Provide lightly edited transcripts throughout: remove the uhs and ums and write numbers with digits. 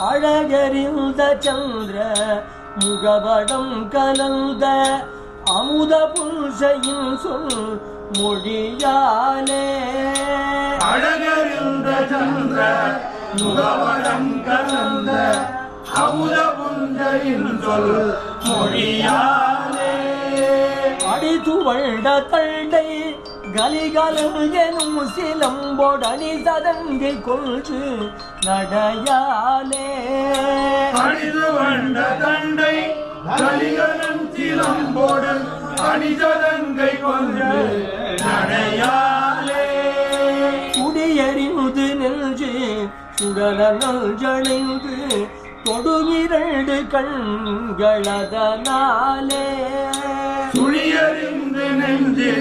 அழகறிந்த சந்திர முகவடம் கலந்த அமுத புல்சையின் சொல் மொழியாலே அழகறிந்த சந்திர முகவடம் கலந்த அமுத புல்சையின் சொல் மொழியாலே அடிதுவழ்ந்த தண்டை கலிகலம் எனும் சிலம்போடனி சதங்கை கொன்று நடையாலே அடிதுவழ்ந்த தண்டை கலிகலம் சிலம்போடு அணிசதங்கை கொன்று நடையாலே குடியறிந்து நெஞ்சு சுடலனல் ஜடைந்து தொடுமிரண்டு கண்களதனாலே சுழியறிந்து நெஞ்சு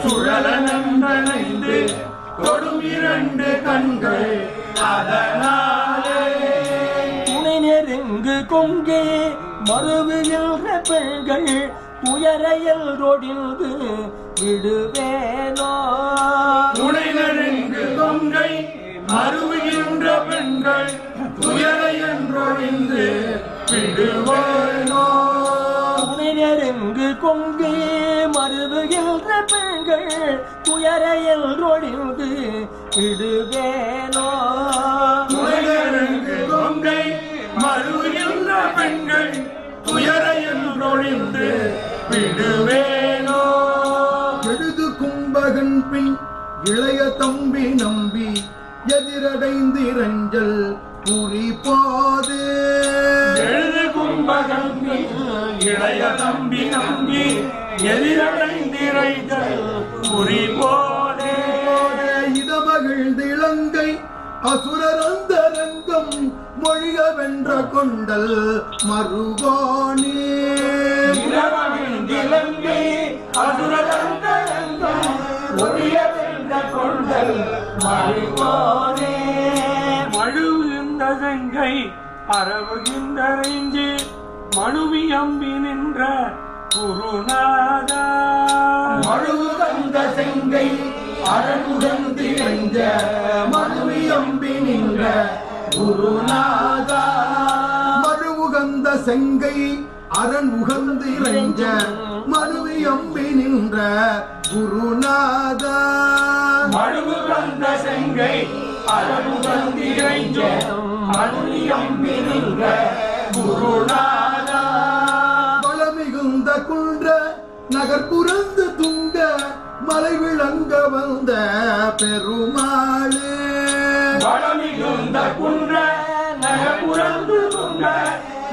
சுழலனந்து தொடுமிரண்டு கண்கள் அதனாலே துணை நெருங்கு கொங்கே மறுவுகின்ற பெண்கள் துயரையில் ரொடிந்து விடுவேனோ துணை நெருங்கு கொங்கை மறுவுகின்ற பெண்கள் துயரை என்றொழிந்து விடுவேனோ துணை நெருங்கு கொங்கே மறுவுகின்ற பெண்கள் துயரையில் ரொடிந்து விடுவேனோ துணை நெருங்கு கொங்கை மறுவுகின்ற பெண்கள் துயரை என்றொழிந்து விடுவேனோ எழுது கும்பகன் பின் இளைய தம்பி நம்பி எதிரடைந்து இரஞ்சல் குறிப்பாது எழுது கும்பகன் பின் இளைய தம்பி நம்பி எதிரடைந்திரைகள் குறிப்போதே இதமகிழ்ந்து இலங்கை அசுரரந்தரங்கம் மொழிக வென்ற கொண்டல் மறுகோணே இலங்கை அசுரரந்தரங்கம் மொழிக வென்ற கொண்டல் மறுகோணே மழுவுகின்ற செங்கை அரவுகின்ற நெஞ்சு மனுவி அம்பி நின்ற குருநாதா மழுவுகந்த செங்கை அரணுகந்து என்ற மனுவி அம்பி நின்ற குருநாதா மழுவுகந்த செங்கை அரண் உகந்து இறைஞ்ச மனுவி அம்பி நின்ற குருநாதா மழுவுகந்த செங்கை அரணுகந்து இறைஞ்ச மனுவி அம்பி நின்ற குருநாதா பலமிகுந்த குன்ற நகர்புறந்து துங்க மலை விளங்க வந்த பெருமாளே வளமிகுந்த குன்ற நகர்புறந்து துங்க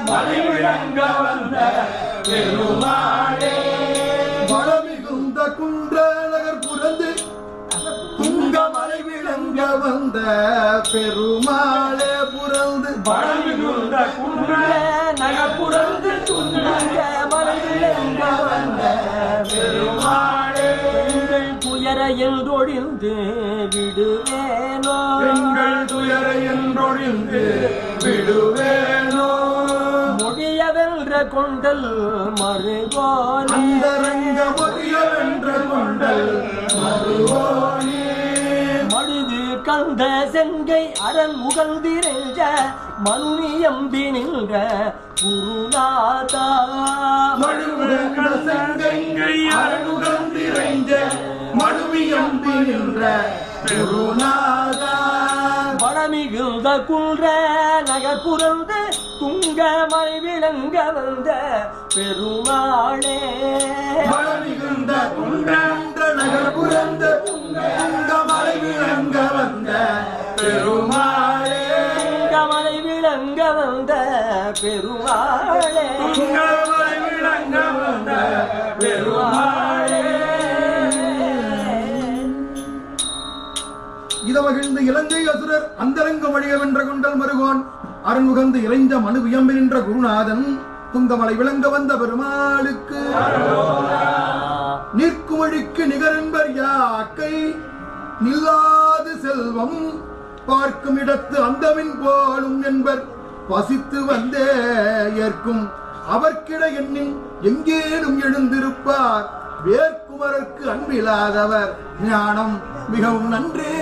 மலை விளங்க வந்த பெருமாளே பலமிகுந்த குன்ற நகர்புறந்து துங்க மலை விளங்க வந்த பெருமாளே புறந்து வளமிகுந்த குன்ற நகர்புறந்து துங்க மலை விளங்க வந்த பெருமாளே துயரையில் ரொடிந்து விடுவேனோ எங்கள் துயரை என்றொழிந்து விடுவேனோ முடிய வென்ற கொண்டல் மறுகோனே அந்தரங்க மொழிய வென்ற கொண்டல் மறுகோனே மடுது கந்த செங்கை அரண் முகழ்ந்திரஞ்ச மனுனி அம்பி நின்ற குருநாதா மழுவுகின்ற செங்கை அரணுகந்திரைஞ்ச மனுவி அம்பி நின்ற குருநாதா வளமிகுந்த குன்ற நகர்புறந்து துங்க மலை விளங்க வந்த பெருமாளே வளமிகுந்த குன்ற நகர்புறந்த துங்க மலை விளங்க வந்த பெருமாளே மலை விளங்க வந்த பெருமாளே துங்க மலை விளங்க வந்த பெருமாளே இதமகிழ்ந்து இலங்கை அசுரர் அந்தரங்க வழிய வென்ற கொண்டல் மருகோன் அருண்முகந்து இறைஞ்ச மனு வியம்பி நின்ற குருநாதன் துங்கமலை விளங்க வந்த பெருமாளுக்கு நிற்குமழிக்கு நிகரென்பர் யாக்கை நில்லாது செல்வம் பார்க்கும் இடத்து அந்தமின் போலும் என்பர் பசித்து வந்தே ஏற்கும் அவர்கிட எண்ணின் எங்கேனும் எழுந்திருப்பார் வேர்க்குமரற்கு அன்பில்லாதவர் ஞானம் மிகவும் நன்றே